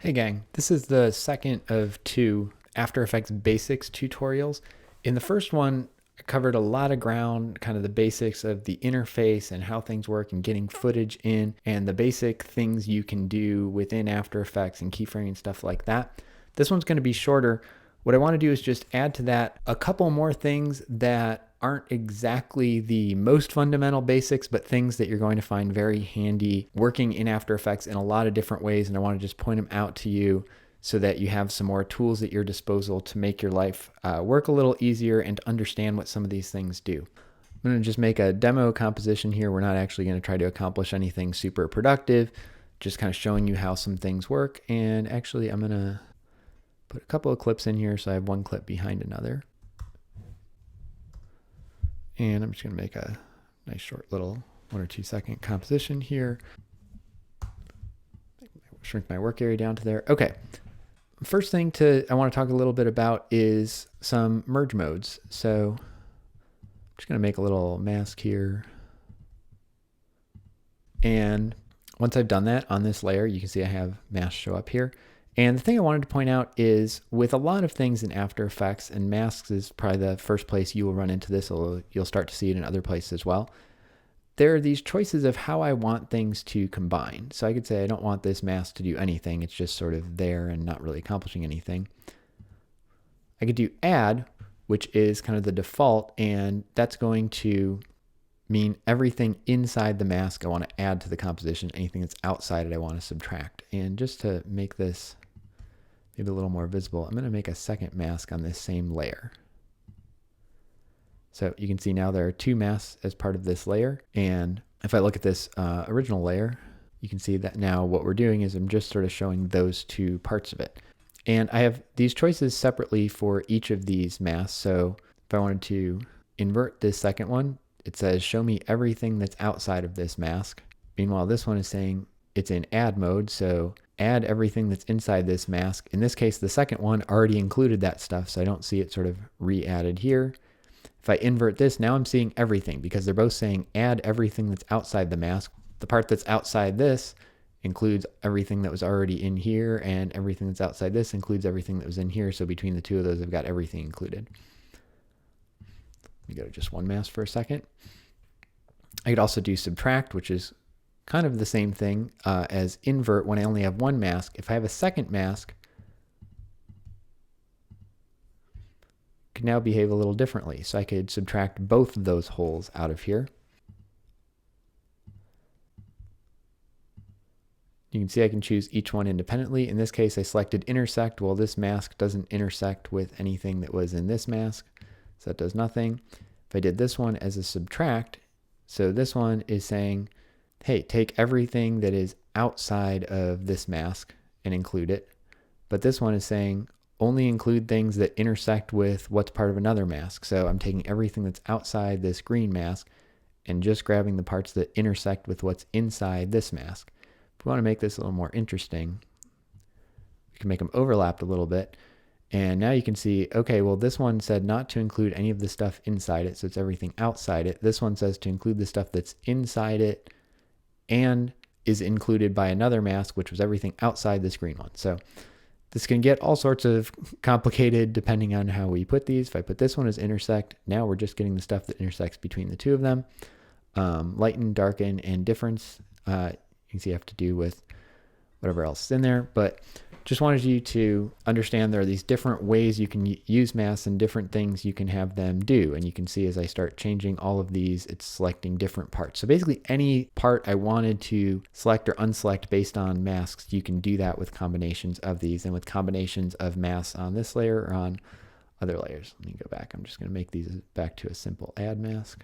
Hey gang, this is the second of two After Effects Basics tutorials. In the first one, I covered a lot of ground, kind of the basics of the interface and how things work and getting footage in and the basic things you can do within After Effects and keyframing and stuff like that. This one's going to be shorter. What I want to do is just add to that a couple more things that aren't exactly the most fundamental basics, but things that you're going to find very handy working in After Effects in a lot of different ways. And I want to just point them out to you so that you have some more tools at your disposal to make your life work a little easier and to understand what some of these things do. I'm going to just make a demo composition here. We're not actually going to try to accomplish anything super productive, just kind of showing you how some things work. And actually, I'm going to put a couple of clips in here so I have one clip behind another. And I'm just going to make a nice short little 1 or 2 second composition here. Shrink my work area down to there. Okay. First thing I want to talk a little bit about is some merge modes. So I'm just going to make a little mask here. And once I've done that on this layer, you can see I have masks show up here. And the thing I wanted to point out is with a lot of things in After Effects, and masks is probably the first place you will run into this, although you'll start to see it in other places as well. There are these choices of how I want things to combine. So I could say I don't want this mask to do anything. It's just sort of there and not really accomplishing anything. I could do add, which is kind of the default, and that's going to mean everything inside the mask I want to add to the composition. Anything that's outside it I want to subtract. And just to make this maybe a little more visible, I'm going to make a second mask on this same layer. So you can see now there are 2 masks as part of this layer. And if I look at this original layer, you can see that now what we're doing is I'm just sort of showing those 2 parts of it. And I have these choices separately for each of these masks. So if I wanted to invert this second one, it says show me everything that's outside of this mask. Meanwhile, this one is saying it's in add mode. So add everything that's inside this mask. In this case, the second one already included that stuff. So I don't see it sort of re-added here. If I invert this, now I'm seeing everything because they're both saying add everything that's outside the mask. The part that's outside this includes everything that was already in here, and everything that's outside this includes everything that was in here. So between the 2 of those, I've got everything included. Let me go to just one mask for a second. I could also do subtract, which is kind of the same thing as invert when I only have 1 mask. If I have a second mask, could now behave a little differently. So I could subtract both of those holes out of here. You can see I can choose each one independently. In this case, I selected intersect. Well, this mask doesn't intersect with anything that was in this mask, so that does nothing. If I did this one as a subtract, so this one is saying, hey, take everything that is outside of this mask and include it. But this one is saying, only include things that intersect with what's part of another mask. So I'm taking everything that's outside this green mask and just grabbing the parts that intersect with what's inside this mask. If we want to make this a little more interesting, we can make them overlapped a little bit. And now you can see, okay, well, this one said not to include any of the stuff inside it, so it's everything outside it. This one says to include the stuff that's inside it and is included by another mask, which was everything outside this green one. So this can get all sorts of complicated depending on how we put these. If I put this one as intersect, now we're just getting the stuff that intersects between the 2 of them. Lighten, darken, and difference. You can see I have to do with whatever else is in there, but just wanted you to understand there are these different ways you can use masks and different things you can have them do. And you can see as I start changing all of these, it's selecting different parts. So basically any part I wanted to select or unselect based on masks, you can do that with combinations of these and with combinations of masks on this layer or on other layers. Let me go back. I'm just going to make these back to a simple add mask.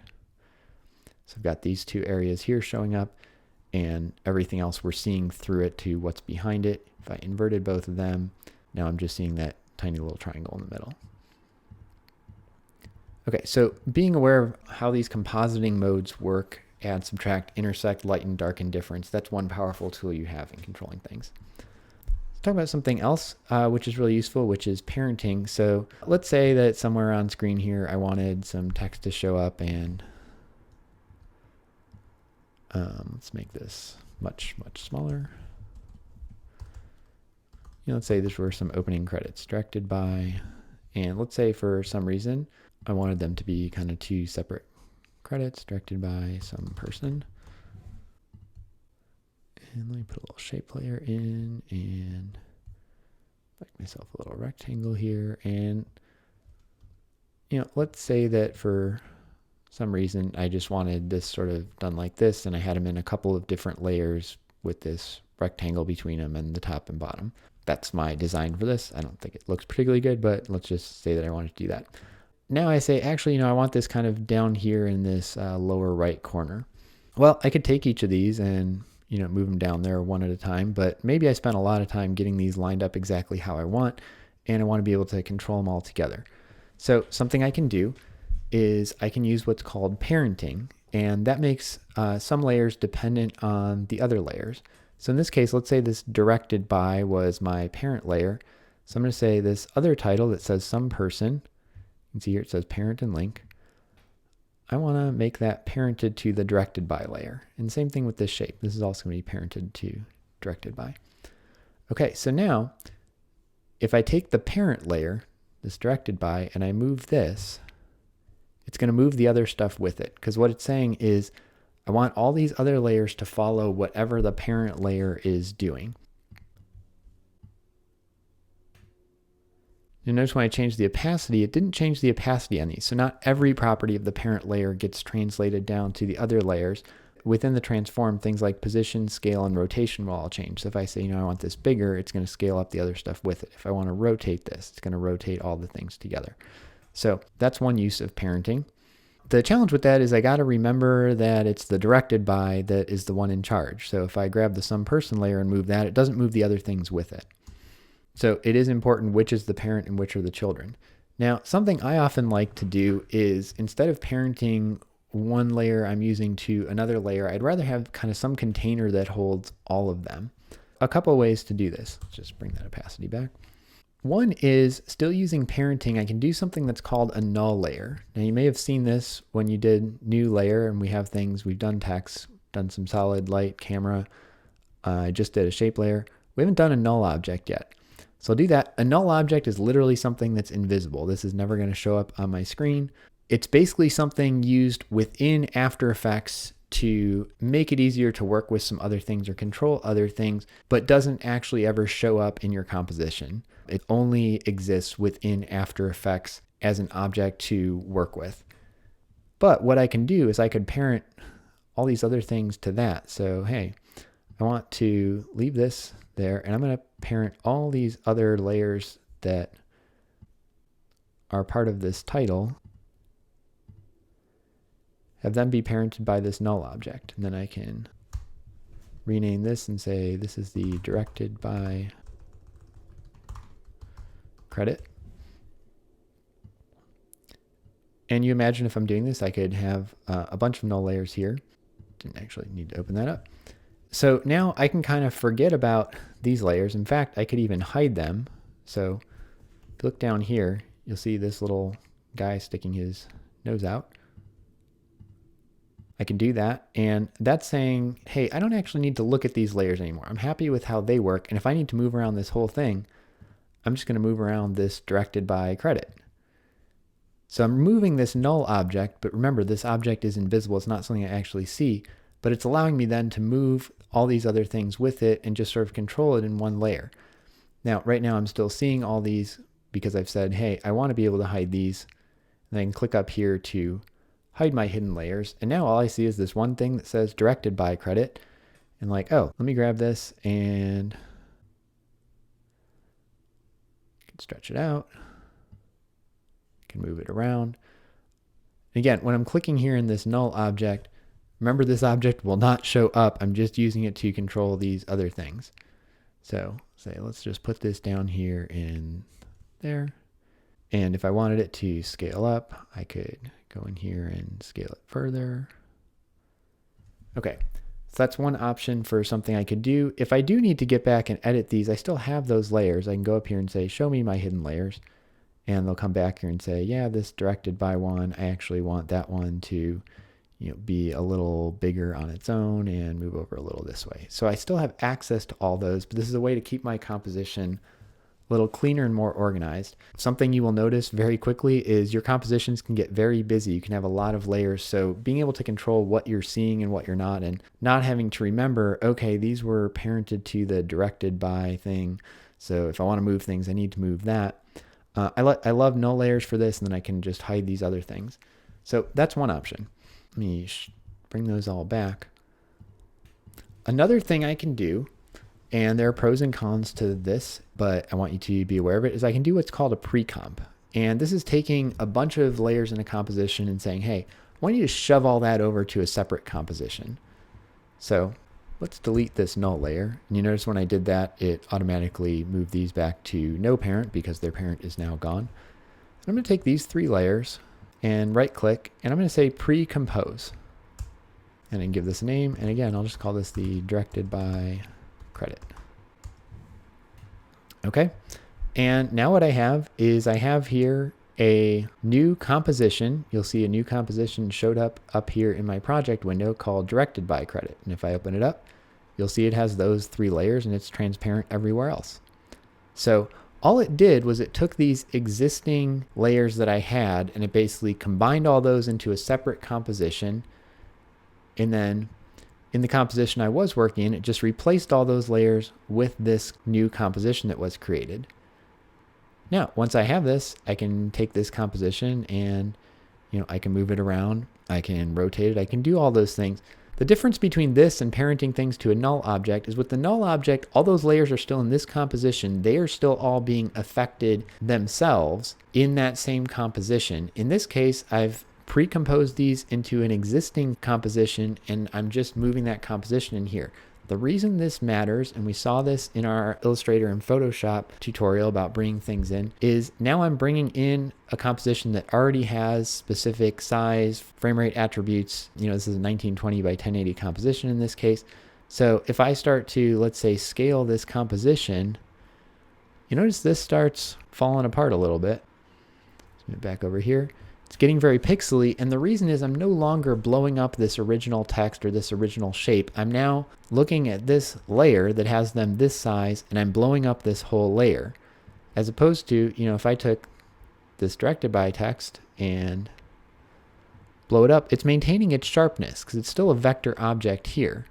So I've got these 2 areas here showing up, and everything else we're seeing through it to what's behind it. If I inverted both of them, now I'm just seeing that tiny little triangle in the middle. Okay, so being aware of how these compositing modes work, add, subtract, intersect, lighten, darken, difference, that's one powerful tool you have in controlling things. Let's talk about something else, which is really useful, which is parenting. So let's say that somewhere on screen here, I wanted some text to show up, and let's make this much, much smaller. let's say this were some opening credits directed by, and let's say for some reason I wanted them to be kind of two separate credits directed by some person. And let me put a little shape layer in and make myself a little rectangle here. And, let's say that for some reason I just wanted this sort of done like this, and I had them in a couple of different layers with this rectangle between them and the top and bottom. That's my design for this. I don't think it looks particularly good, but let's just say that I want to do that. Now I say, actually, I want this kind of down here in this lower right corner. Well, I could take each of these and move them down there one at a time, but maybe I spent a lot of time getting these lined up exactly how I want, and I want to be able to control them all together. So something I can do is I can use what's called parenting, and that makes some layers dependent on the other layers. So in this case, let's say this directed by was my parent layer. So I'm going to say this other title that says some person, you can see here it says parent and link. I want to make that parented to the directed by layer. And same thing with this shape. This is also going to be parented to directed by. Okay, so now if I take the parent layer, this directed by, and I move this, it's going to move the other stuff with it. Because what it's saying is I want all these other layers to follow whatever the parent layer is doing. You notice when I changed the opacity, it didn't change the opacity on these. So not every property of the parent layer gets translated down to the other layers. Within the transform, things like position, scale, and rotation will all change. So if I say, I want this bigger, it's going to scale up the other stuff with it. If I want to rotate this, it's going to rotate all the things together. So that's one use of parenting. The challenge with that is I got to remember that it's the directed by that is the one in charge. So if I grab the some person layer and move that, it doesn't move the other things with it. So it is important which is the parent and which are the children. Now, something I often like to do is instead of parenting one layer I'm using to another layer, I'd rather have kind of some container that holds all of them. A couple of ways to do this. Let's just bring that opacity back. One is still using parenting. I can do something that's called a null layer. Now you may have seen this when you did new layer and we have things, we've done text, done some solid, light, camera. I just did a shape layer. We haven't done a null object yet. So I'll do that. A null object is literally something that's invisible. This is never going to show up on my screen. It's basically something used within After Effects to make it easier to work with some other things or control other things, but doesn't actually ever show up in your composition. It only exists within After Effects as an object to work with. But what I can do is I could parent all these other things to that. So, hey, I want to leave this there, and I'm going to parent all these other layers that are part of this title, have them be parented by this null object. And then I can rename this and say this is the directed by credit. And you imagine if I'm doing this, I could have a bunch of null layers here. Didn't actually need to open that up. So now I can kind of forget about these layers. In fact, I could even hide them. So if you look down here, you'll see this little guy sticking his nose out. I can do that. And that's saying, hey, I don't actually need to look at these layers anymore. I'm happy with how they work. And if I need to move around this whole thing, I'm just going to move around this directed by credit. So I'm removing this null object, but remember this object is invisible. It's not something I actually see, but it's allowing me then to move all these other things with it and just sort of control it in one layer. Now, right now I'm still seeing all these because I've said, hey, I want to be able to hide these. And I can click up here to hide my hidden layers. And now all I see is this one thing that says directed by credit. And like, oh, let me grab this and I can stretch it out. I can move it around. Again, when I'm clicking here in this null object, remember this object will not show up. I'm just using it to control these other things. So say, let's just put this down here in there. And if I wanted it to scale up, I could go in here and scale it further. Okay, so that's one option for something I could do. If I do need to get back and edit these, I still have those layers. I can go up here and say, show me my hidden layers. And they'll come back here and say, yeah, this directed by one, I actually want that one to be a little bigger on its own and move over a little this way. So I still have access to all those, but this is a way to keep my composition a little cleaner and more organized. Something you will notice very quickly is your compositions can get very busy. You can have a lot of layers. So being able to control what you're seeing and what you're not, and not having to remember, okay, these were parented to the directed by thing. So if I want to move things, I need to move that. I love null layers for this, and then I can just hide these other things. So that's one option. Let me bring those all back. Another thing I can do, and there are pros and cons to this, but I want you to be aware of it, is I can do what's called a precomp. And this is taking a bunch of layers in a composition and saying, hey, I want you to shove all that over to a separate composition. So let's delete this null layer. And you notice when I did that, it automatically moved these back to no parent because their parent is now gone. And I'm going to take these 3 layers and right click, and I'm going to say Precompose. And then give this a name. And again, I'll just call this the directed by credit. Okay. And now what I have is I have here a new composition. You'll see a new composition showed up here in my project window called directed by credit. And if I open it up, you'll see it has those 3 layers and it's transparent everywhere else. So all it did was it took these existing layers that I had and it basically combined all those into a separate composition. And then in the composition I was working in, it just replaced all those layers with this new composition that was created. Now, once I have this, I can take this composition and, I can move it around. I can rotate it. I can do all those things. The difference between this and parenting things to a null object is with the null object, all those layers are still in this composition. They are still all being affected themselves in that same composition. In this case, I've precompose these into an existing composition, and I'm just moving that composition in here. The reason this matters, and we saw this in our Illustrator and Photoshop tutorial about bringing things in, is now I'm bringing in a composition that already has specific size, frame rate attributes. This is a 1920 by 1080 composition in this case. So if I start to, let's say, scale this composition, you notice this starts falling apart a little bit. Let's move back over here. It's getting very pixely, and the reason is I'm no longer blowing up this original text or this original shape. I'm now looking at this layer that has them this size, and I'm blowing up this whole layer. As opposed to, if I took this directed by text and blow it up, it's maintaining its sharpness because it's still a vector object here.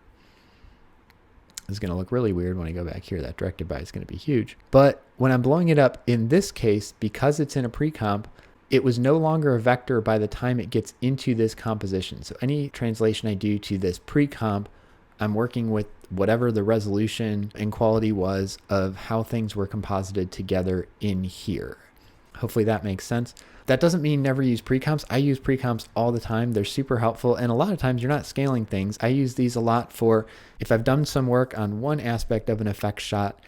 It's going to look really weird when I go back here. That directed by is going to be huge. But when I'm blowing it up in this case, because it's in a precomp, it was no longer a vector by the time it gets into this composition. So any translation I do to this precomp, I'm working with whatever the resolution and quality was of how things were composited together in here. Hopefully that makes sense. That doesn't mean never use precomps. I use precomps all the time. They're super helpful. And a lot of times you're not scaling things. I use these a lot for if I've done some work on one aspect of an effect shot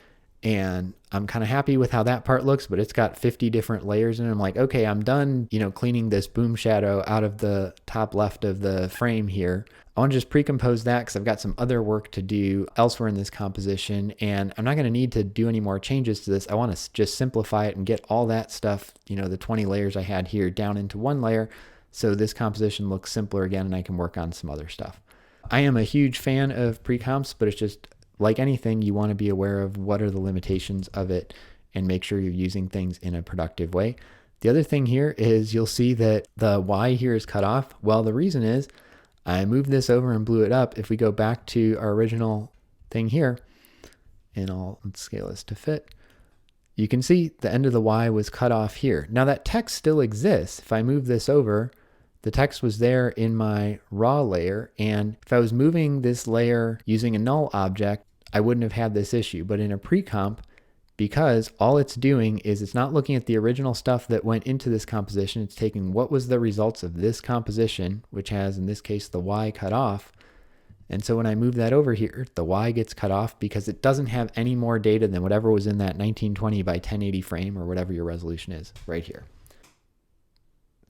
and I'm kind of happy with how that part looks, but it's got 50 different layers in it. I'm like, okay, I'm done, cleaning this boom shadow out of the top left of the frame here. I want to just precompose that because I've got some other work to do elsewhere in this composition, and I'm not going to need to do any more changes to this. I want to just simplify it and get all that stuff, the 20 layers I had here down into one layer, so this composition looks simpler again, and I can work on some other stuff. I am a huge fan of precomps, but it's just like anything, you want to be aware of what are the limitations of it and make sure you're using things in a productive way. The other thing here is you'll see that the Y here is cut off. Well, the reason is I moved this over and blew it up. If we go back to our original thing here, and let's scale this to fit, you can see the end of the Y was cut off here. Now that text still exists. If I move this over, the text was there in my raw layer, and if I was moving this layer using a null object, I wouldn't have had this issue. But in a precomp, because all it's doing is it's not looking at the original stuff that went into this composition, it's taking what was the results of this composition, which has, in this case, the Y cut off. And so when I move that over here, the Y gets cut off because it doesn't have any more data than whatever was in that 1920 by 1080 frame or whatever your resolution is right here.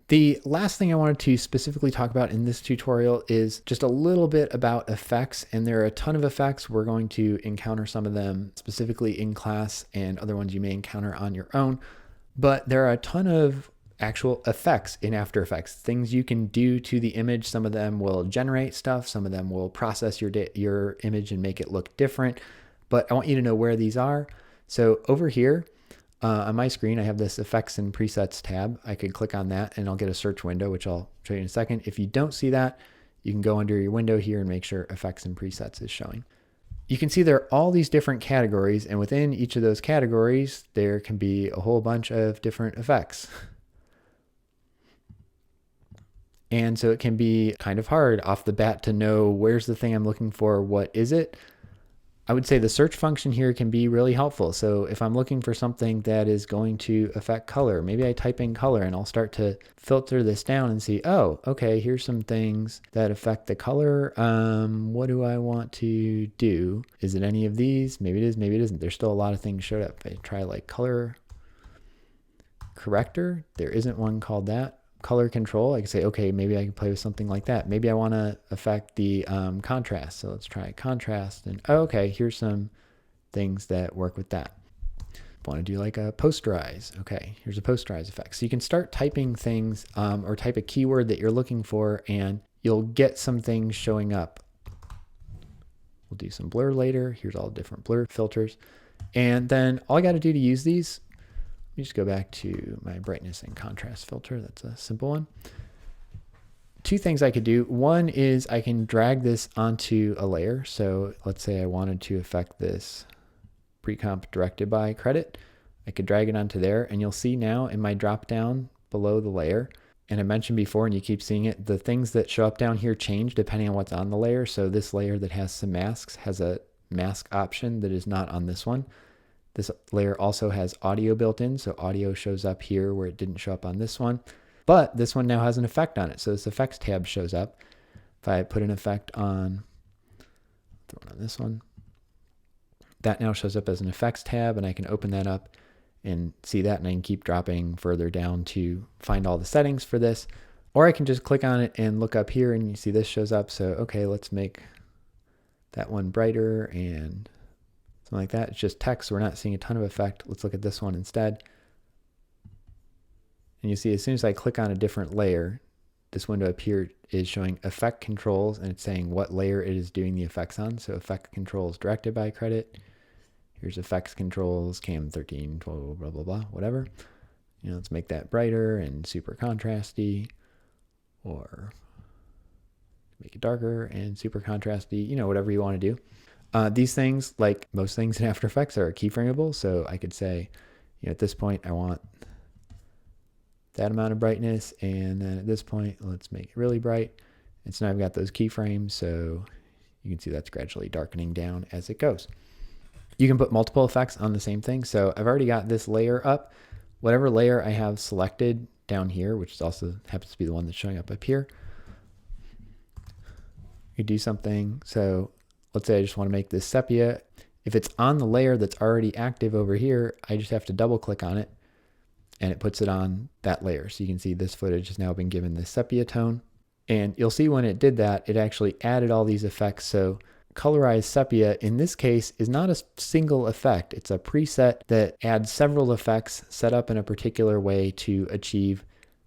The last thing I wanted to specifically talk about in this tutorial is just a little bit about effects, and there are a ton of effects. We're going to encounter some of them specifically in class and other ones you may encounter on your own, but there are a ton of actual effects in After Effects, things you can do to the image. Some of them will generate stuff, some of them will process your image and make it look different, but I want you to know where these are. So over here, On my screen, I have this Effects and Presets tab. I could click on that and I'll get a search window, which I'll show you in a second. If you don't see that, you can go under your window here and make sure Effects and Presets is showing. You can see there are all these different categories, and within each of those categories, there can be a whole bunch of different effects. And so it can be kind of hard off the bat to know where's the thing I'm looking for, what is it? I would say the search function here can be really helpful. So if I'm looking for something that is going to affect color, maybe I type in color and I'll start to filter this down and see, oh, okay, here's some things that affect the color. What do I want to do? Is it any of these? Maybe it is, maybe it isn't. There's still a lot of things showed up. I try like color corrector. There isn't one called that. Color control, I can say, okay, maybe I can play with something like that. Maybe I want to affect the contrast. So let's try contrast. And oh, okay, here's some things that work with that. Want to do like a posterize. Okay, here's a posterize effect. So you can start typing things or type a keyword that you're looking for and you'll get some things showing up. We'll do some blur later. Here's all the different blur filters. And then all I got to do to use these, let me just go back to my brightness and contrast filter. That's a simple one. Two things I could do. One is I can drag this onto a layer. So let's say I wanted to affect this Precomp directed by credit. I could drag it onto there and you'll see now in my drop down below the layer, and I mentioned before and you keep seeing it, the things that show up down here change depending on what's on the layer. So this layer that has some masks has a mask option that is not on this one. This layer also has audio built in, so audio shows up here where it didn't show up on this one. But this one now has an effect on it, so this effects tab shows up. If I put an effect on, throw it on this one, that now shows up as an effects tab, and I can open that up and see that, and I can keep dropping further down to find all the settings for this. Or I can just click on it and look up here, and you see this shows up. So, okay, let's make that one brighter and something like that. It's just text, so we're not seeing a ton of effect. Let's look at this one instead. And you see as soon as I click on a different layer, this window up here is showing effect controls, and it's saying what layer it is doing the effects on. So effect controls directed by credit. Here's effects controls, cam 13, 12, blah, blah, blah, whatever. You know, let's make that brighter and super contrasty, or make it darker and super contrasty, you know, whatever you want to do. These things, like most things in After Effects, are keyframeable. So I could say, you know, at this point, I want that amount of brightness. And then at this point, let's make it really bright. And so now I've got those keyframes. So you can see that's gradually darkening down as it goes. You can put multiple effects on the same thing. So I've already got this layer up. Whatever layer I have selected down here, which also happens to be the one that's showing up here, you do something. So let's say I just want to make this sepia. If it's on the layer that's already active over here, I just have to double click on it and it puts it on that layer. So you can see this footage has now been given this sepia tone. And you'll see when it did that, it actually added all these effects. So colorized sepia in this case is not a single effect. It's a preset that adds several effects set up in a particular way to achieve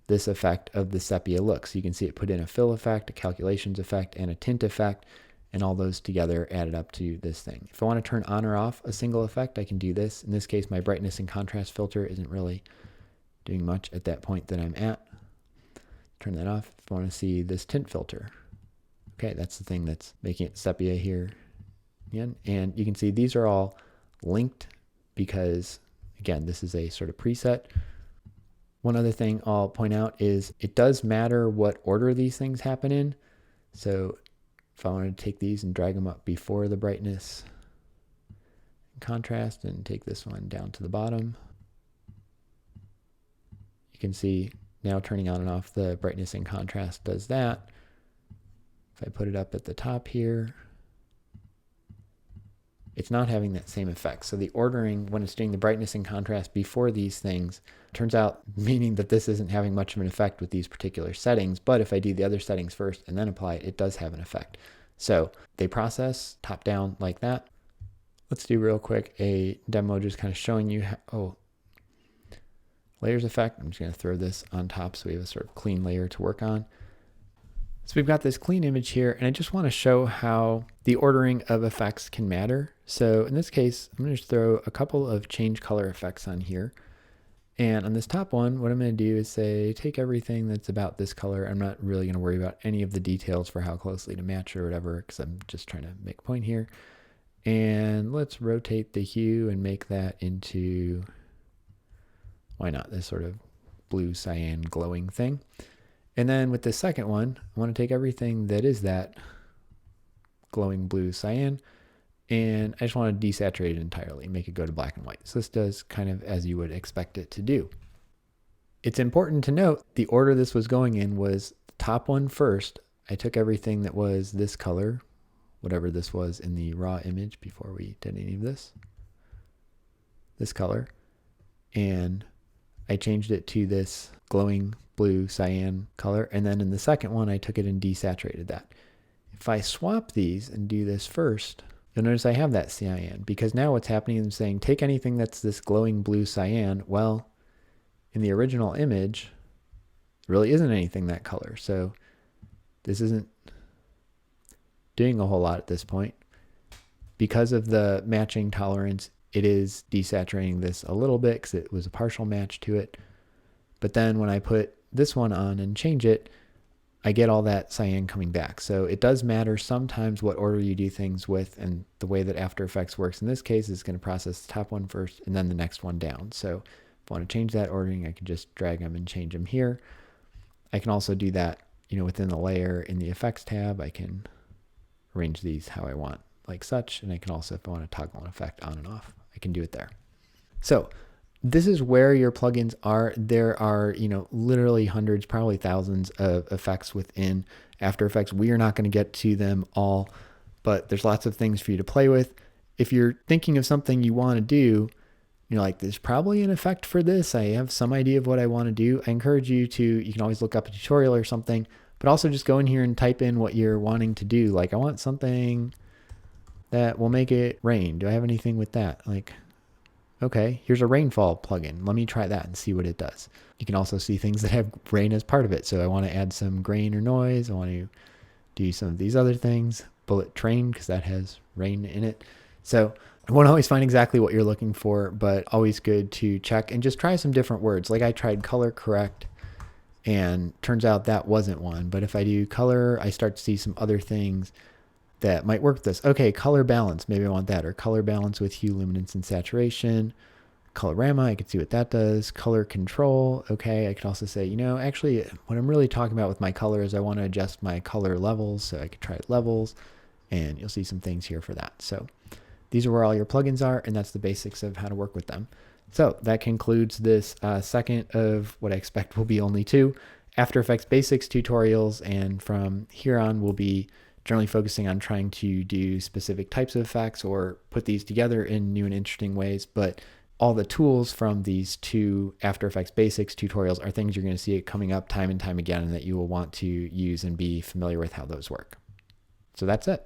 this effect of the sepia look. So you can see it put in a fill effect, a calculations effect, and a tint effect. And all those together added up to this thing. If I want to turn on or off a single effect, I can do this. In this case, my brightness and contrast filter isn't really doing much at that point that I'm at. Turn that off. If I want to see this tint filter, okay, that's the thing that's making it sepia here again. And you can see these are all linked because, again, this is a sort of preset. One other thing I'll point out is it does matter what order these things happen in. So if I wanted to take these and drag them up before the brightness and contrast and take this one down to the bottom, you can see now turning on and off the brightness and contrast does that. If I put it up at the top here, it's not having that same effect. So the ordering when it's doing the brightness and contrast before these things turns out meaning that this isn't having much of an effect with these particular settings. But if I do the other settings first and then apply it, it does have an effect. So they process top down like that. Let's do real quick a demo just kind of showing you how, layers effect. I'm just going to throw this on top so we have a sort of clean layer to work on. So we've got this clean image here, and I just want to show how the ordering of effects can matter. So in this case, I'm going to just throw a couple of change color effects on here. And on this top one, what I'm going to do is say, take everything that's about this color. I'm not really going to worry about any of the details for how closely to match or whatever, because I'm just trying to make a point here. And let's rotate the hue and make that into, why not, this sort of blue cyan glowing thing. And then with the second one, I want to take everything that is that glowing blue cyan, and I just want to desaturate it entirely, make it go to black and white. So this does kind of as you would expect it to do. It's important to note the order this was going in was the top one first. I took everything that was this color, whatever this was in the raw image before we did any of this color, and I changed it to this glowing blue cyan color. And then in the second one, I took it and desaturated that. If I swap these and do this first, you'll notice I have that cyan, because now what's happening is I'm saying take anything that's this glowing blue cyan. Well, in the original image, there really isn't anything that color. So this isn't doing a whole lot at this point. Because of the matching tolerance, it is desaturating this a little bit because it was a partial match to it. But then when I put this one on and change it, I get all that cyan coming back. So it does matter sometimes what order you do things with, and the way that After Effects works in this case is going to process the top one first and then the next one down. So if I want to change that ordering, I can just drag them and change them here. I can also do that, within the layer in the effects tab. I can arrange these how I want, like such. And I can also, if I want to toggle an effect on and off, I can do it there. So this is where your plugins are. There are, literally hundreds, probably thousands of effects within After Effects. We are not going to get to them all, but there's lots of things for you to play with. If you're thinking of something you want to do, you're like, there's probably an effect for this. I have some idea of what I want to do. I encourage you can always look up a tutorial or something, but also just go in here and type in what you're wanting to do. Like, I want something that will make it rain. Do I have anything with that? Like, okay, here's a rainfall plugin. Let me try that and see what it does. You can also see things that have rain as part of it. So I want to add some grain or noise. I want to do some of these other things. Bullet train, because that has rain in it. So I won't always find exactly what you're looking for, but always good to check and just try some different words. Like I tried color correct, and turns out that wasn't one. But if I do color, I start to see some other things that might work with this. Okay, color balance, maybe I want that, or color balance with hue, luminance, and saturation. Colorama, I can see what that does. Color control, okay, I can also say, actually what I'm really talking about with my color is I want to adjust my color levels, so I could try levels, and you'll see some things here for that. So these are where all your plugins are, and that's the basics of how to work with them. So that concludes this second of what I expect will be only 2 After Effects Basics tutorials, and from here on we'll be generally focusing on trying to do specific types of effects or put these together in new and interesting ways. But all the tools from these 2 After Effects Basics tutorials are things you're going to see coming up time and time again, and that you will want to use and be familiar with how those work. So that's it.